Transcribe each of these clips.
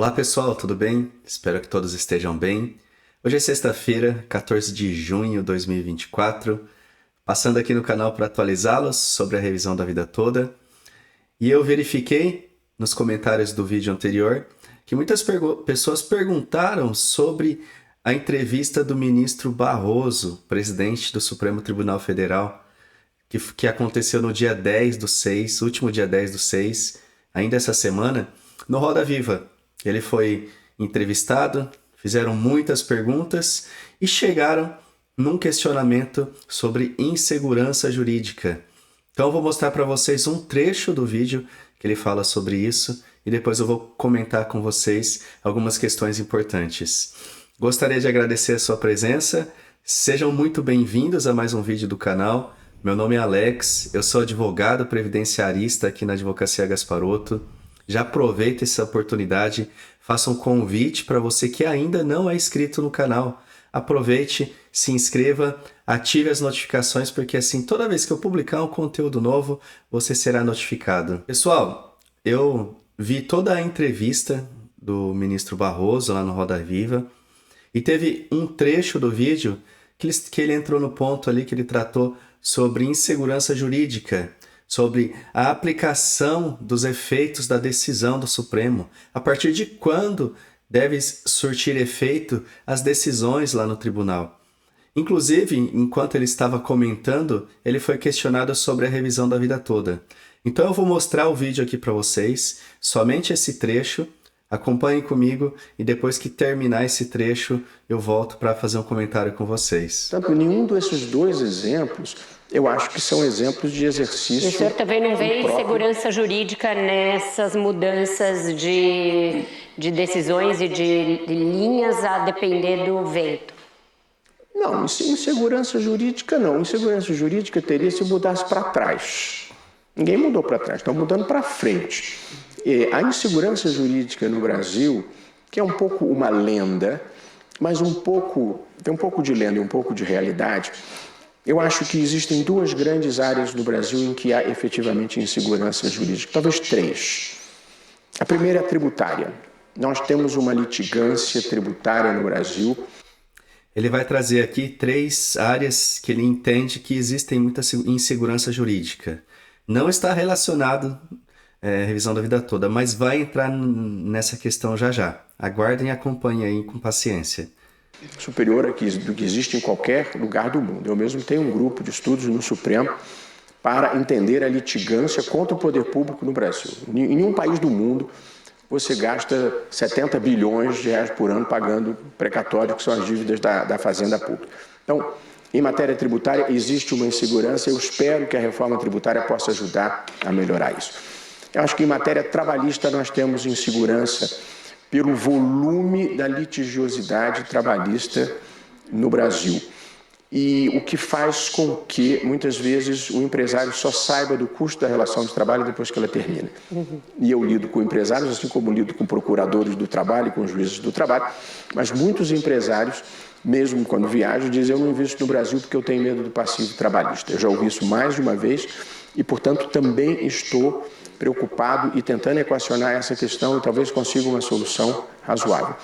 Olá pessoal, tudo bem? Espero que todos estejam bem. Hoje é sexta-feira, 14 de junho de 2024, passando aqui no canal para atualizá-los sobre a revisão da vida toda. E eu verifiquei nos comentários do vídeo anterior que muitas pessoas perguntaram sobre a entrevista do ministro Barroso, presidente do Supremo Tribunal Federal, que aconteceu no dia 10/6, último dia 10/6, ainda essa semana, no Roda Viva. Ele foi entrevistado, fizeram muitas perguntas e chegaram num questionamento sobre insegurança jurídica. Então eu vou mostrar para vocês um trecho do vídeo que ele fala sobre isso e depois eu vou comentar com vocês algumas questões importantes. Gostaria de agradecer a sua presença. Sejam muito bem-vindos a mais um vídeo do canal. Meu nome é Alex, eu sou advogado previdenciarista aqui na Advocacia Gasparotto. Já aproveita essa oportunidade, faça um convite para você que ainda não é inscrito no canal. Aproveite, se inscreva, ative as notificações, porque assim, toda vez que eu publicar um conteúdo novo, você será notificado. Pessoal, eu vi toda a entrevista do ministro Barroso lá no Roda Viva e teve um trecho do vídeo que ele entrou no ponto ali que ele tratou sobre insegurança jurídica, sobre a aplicação dos efeitos da decisão do Supremo, a partir de quando deve surtir efeito as decisões lá no tribunal. Inclusive, enquanto ele estava comentando, ele foi questionado sobre a revisão da vida toda. Então eu vou mostrar o vídeo aqui para vocês, somente esse trecho, acompanhem comigo e depois que terminar esse trecho eu volto para fazer um comentário com vocês. Portanto, nenhum desses dois exemplos eu acho que são exemplos de exercício. O senhor também não vê insegurança jurídica nessas mudanças de decisões e de linhas a depender do vento? Não, insegurança jurídica não. Insegurança jurídica teria se mudasse para trás. Ninguém mudou para trás, estão mudando para frente. E a insegurança jurídica no Brasil, que é um pouco uma lenda, mas tem um pouco de lenda e um pouco de realidade. Eu acho que existem duas grandes áreas no Brasil em que há efetivamente insegurança jurídica, talvez três. A primeira é a tributária. Nós temos uma litigância tributária no Brasil. Ele vai trazer aqui três áreas que ele entende que existem muita insegurança jurídica. Não está relacionado à revisão da vida toda, mas vai entrar nessa questão já já. Aguardem e acompanhem aí com paciência. Superior do que existe em qualquer lugar do mundo. Eu mesmo tenho um grupo de estudos no Supremo para entender a litigância contra o poder público no Brasil. Em nenhum país do mundo você gasta 70 bilhões de reais por ano pagando precatório, que são as dívidas da Fazenda Pública. Então, em matéria tributária, existe uma insegurança. Eu espero que a reforma tributária possa ajudar a melhorar isso. Eu acho que em matéria trabalhista nós temos insegurança pelo volume da litigiosidade trabalhista no Brasil. E o que faz com que, muitas vezes, o empresário só saiba do custo da relação de trabalho depois que ela termina. E eu lido com empresários, assim como lido com procuradores do trabalho e com juízes do trabalho, mas muitos empresários, mesmo quando viajam, dizem: eu não invisto no Brasil porque eu tenho medo do passivo trabalhista. Eu já ouvi isso mais de uma vez e, portanto, também estou preocupado e tentando equacionar essa questão e talvez consiga uma solução razoável.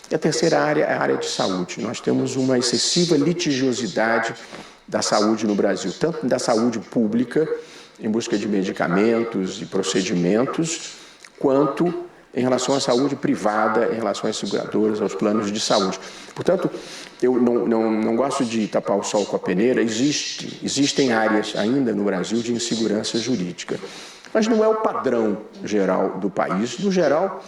E a terceira área é a área de saúde. Nós temos uma excessiva litigiosidade da saúde no Brasil, tanto da saúde pública, em busca de medicamentos e procedimentos, quanto em relação à saúde privada, em relação às seguradoras, aos planos de saúde. Portanto, eu não gosto de tapar o sol com a peneira. Existem áreas ainda no Brasil de insegurança jurídica. Mas não é o padrão geral do país. No geral,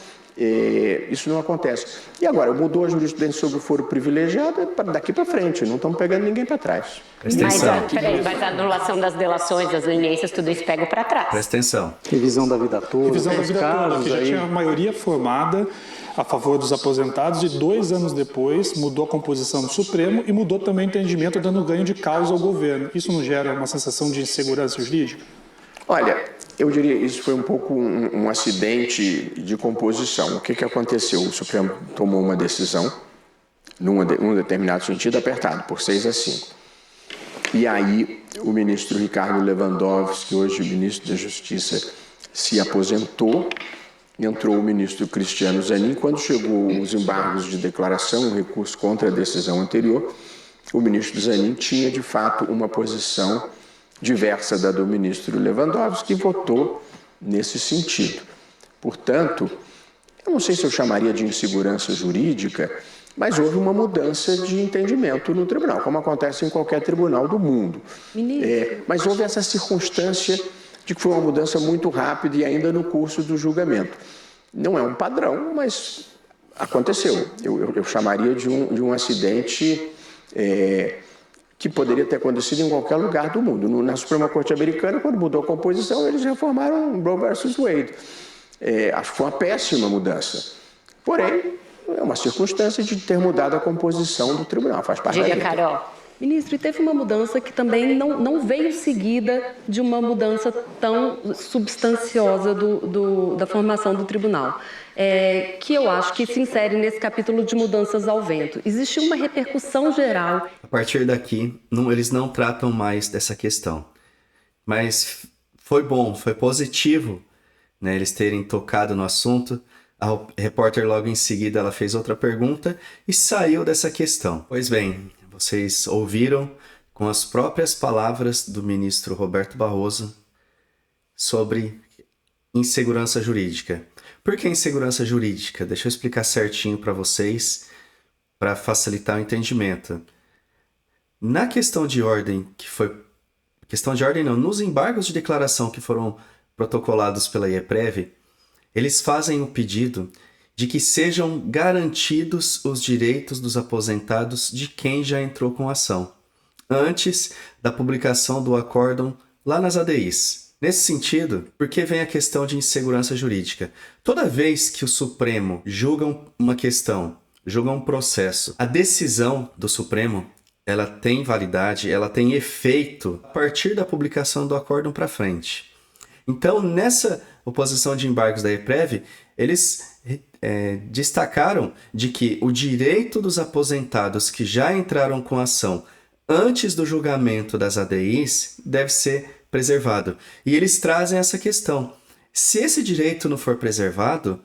isso não acontece. E agora, mudou a jurisprudência sobre o foro privilegiado daqui para frente, não estamos pegando ninguém para trás. Presta atenção. Mas a anulação das delações, das leniências, tudo isso pega para trás. Presta atenção. Revisão da vida toda. Revisão da vida toda, que já tinha maioria formada a favor dos aposentados e 2 anos depois mudou a composição do Supremo e mudou também o entendimento, dando ganho de causa ao governo. Isso não gera uma sensação de insegurança jurídica? Olha, eu diria que isso foi um pouco um acidente de composição. O que aconteceu? O Supremo tomou uma decisão, num determinado sentido, apertado, por 6-5. E aí o ministro Ricardo Lewandowski, hoje ministro da Justiça, se aposentou entrou o ministro Cristiano Zanin. Quando chegou os embargos de declaração, o recurso contra a decisão anterior, o ministro Zanin tinha, de fato, uma posição diversa da do ministro Lewandowski, que votou nesse sentido. Portanto, eu não sei se eu chamaria de insegurança jurídica, mas houve uma mudança de entendimento no tribunal, como acontece em qualquer tribunal do mundo. Mas houve essa circunstância de que foi uma mudança muito rápida e ainda no curso do julgamento. Não é um padrão, mas aconteceu. Eu chamaria de um acidente que poderia ter acontecido em qualquer lugar do mundo. Na Suprema Corte Americana, quando mudou a composição, eles reformaram Roe versus Wade. Acho que foi uma péssima mudança. Porém, é uma circunstância de ter mudado a composição do tribunal. Faz parte da Diga, Carol. Ministro, e teve uma mudança que também não veio seguida de uma mudança tão substanciosa da formação do tribunal, que eu acho que se insere nesse capítulo de mudanças ao vento. Existiu uma repercussão geral. A partir daqui, eles não tratam mais dessa questão. Mas foi bom, foi positivo, né, eles terem tocado no assunto. A repórter logo em seguida ela fez outra pergunta e saiu dessa questão. Pois bem, vocês ouviram com as próprias palavras do ministro Roberto Barroso sobre insegurança jurídica. Por que insegurança jurídica? Deixa eu explicar certinho para vocês, para facilitar o entendimento. Na questão de ordem, nos embargos de declaração que foram protocolados pela IEPREV, eles fazem o pedido de que sejam garantidos os direitos dos aposentados de quem já entrou com a ação, antes da publicação do acórdão lá nas ADIs. Nesse sentido, por que vem a questão de insegurança jurídica? Toda vez que o Supremo julga uma questão, julga um processo, a decisão do Supremo, ela tem validade, ela tem efeito a partir da publicação do acórdão para frente. Então, nessa oposição de embargos da IEPREV, eles destacaram de que o direito dos aposentados que já entraram com ação antes do julgamento das ADIs deve ser preservado. E eles trazem essa questão. Se esse direito não for preservado,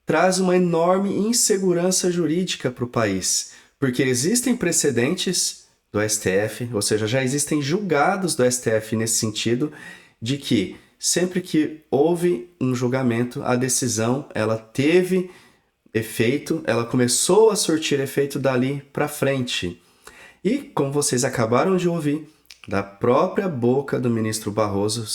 traz uma enorme insegurança jurídica para o país, porque existem precedentes do STF, ou seja, já existem julgados do STF nesse sentido, de que sempre que houve um julgamento, a decisão ela teve efeito, ela começou a surtir efeito dali para frente. E, como vocês acabaram de ouvir, da própria boca do ministro Barroso,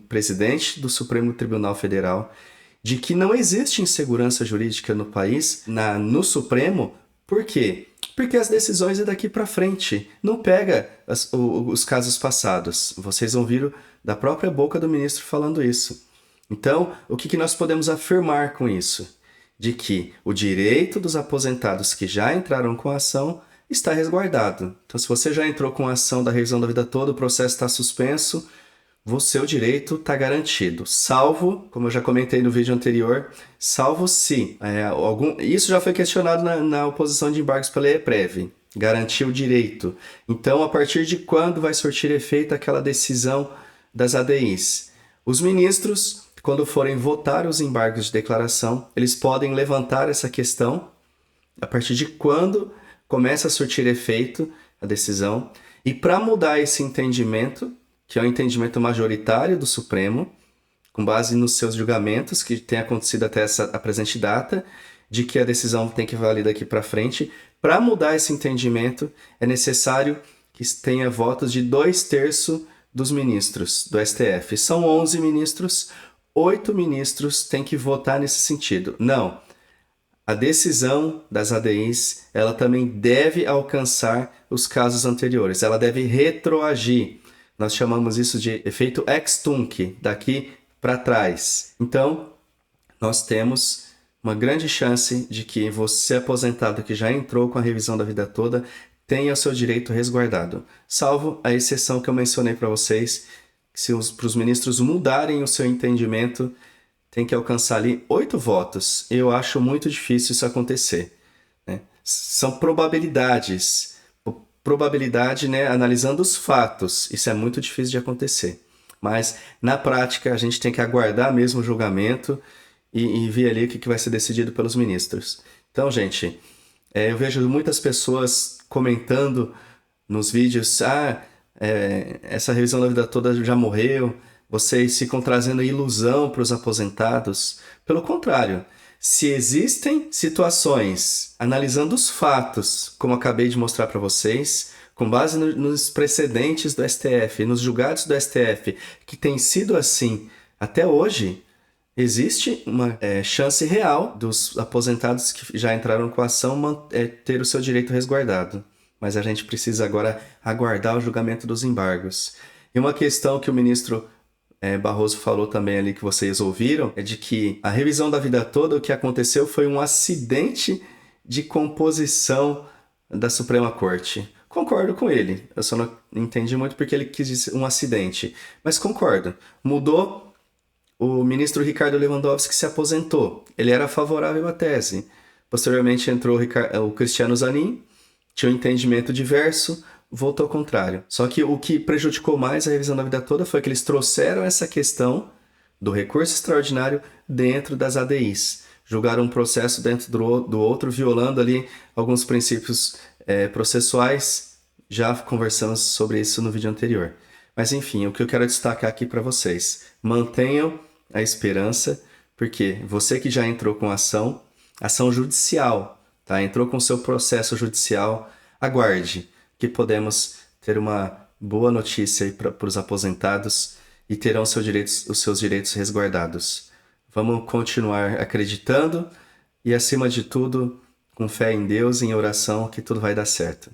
presidente do Supremo Tribunal Federal, de que não existe insegurança jurídica no país, no Supremo. Por quê? Porque as decisões é daqui para frente, não pega os casos passados. Vocês ouviram da própria boca do ministro falando isso. Então, o que nós podemos afirmar com isso? De que o direito dos aposentados que já entraram com a ação está resguardado. Então, se você já entrou com a ação da revisão da vida toda, o processo está suspenso, o seu direito está garantido. Salvo, como eu já comentei no vídeo anterior, salvo se isso já foi questionado na oposição de embargos pela IEPREV. Garantir o direito. Então, a partir de quando vai surtir efeito aquela decisão das ADIs? Os ministros, quando forem votar os embargos de declaração, eles podem levantar essa questão a partir de quando começa a surtir efeito a decisão. E para mudar esse entendimento, que é o entendimento majoritário do Supremo, com base nos seus julgamentos que tem acontecido até a presente data, de que a decisão tem que valer daqui para frente, para mudar esse entendimento é necessário que tenha votos de 2/3 dos ministros do STF. São 11 ministros, 8 ministros têm que votar nesse sentido. Não, a decisão das ADIs, ela também deve alcançar os casos anteriores, ela deve retroagir. Nós chamamos isso de efeito ex tunc, daqui para trás. Então, nós temos uma grande chance de que você, aposentado que já entrou com a revisão da vida toda, tenha o seu direito resguardado. Salvo a exceção que eu mencionei para vocês, que se para os ministros mudarem o seu entendimento, tem que alcançar ali 8 votos. Eu acho muito difícil isso acontecer, né? São probabilidades. Probabilidade, né, analisando os fatos. Isso é muito difícil de acontecer. Mas, na prática, a gente tem que aguardar mesmo o julgamento e ver ali o que vai ser decidido pelos ministros. Então, gente, eu vejo muitas pessoas comentando nos vídeos, essa revisão da vida toda já morreu, vocês ficam trazendo ilusão para os aposentados. Pelo contrário, se existem situações, analisando os fatos, como acabei de mostrar para vocês, com base nos precedentes do STF, nos julgados do STF, que tem sido assim até hoje, existe uma chance real dos aposentados que já entraram com a ação ter o seu direito resguardado. Mas a gente precisa agora aguardar o julgamento dos embargos. E uma questão que o ministro Barroso falou também ali, que vocês ouviram, é de que a revisão da vida toda, o que aconteceu foi um acidente de composição da Suprema Corte. Concordo com ele, eu só não entendi muito porque ele quis dizer um acidente, mas concordo. Mudou, o ministro Ricardo Lewandowski se aposentou, ele era favorável à tese. Posteriormente entrou o Cristiano Zanin, tinha um entendimento diverso, voltou ao contrário. Só que o que prejudicou mais a revisão da vida toda foi que eles trouxeram essa questão do recurso extraordinário dentro das ADIs. Julgaram um processo dentro do outro, violando ali alguns princípios processuais. Já conversamos sobre isso no vídeo anterior. Mas enfim, o que eu quero destacar aqui para vocês. Mantenham a esperança, porque você que já entrou com ação judicial, tá? Entrou com seu processo judicial, aguarde que podemos ter uma boa notícia para os aposentados e terão os seus direitos resguardados. Vamos continuar acreditando e, acima de tudo, com fé em Deus e em oração, que tudo vai dar certo.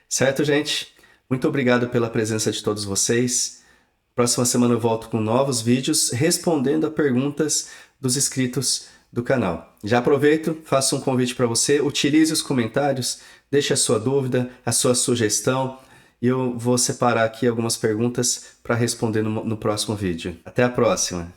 Certo, gente? Muito obrigado pela presença de todos vocês. Próxima semana eu volto com novos vídeos respondendo a perguntas dos inscritos do canal. Já aproveito, faço um convite para você, utilize os comentários, deixe a sua dúvida, a sua sugestão e eu vou separar aqui algumas perguntas para responder no próximo vídeo. Até a próxima!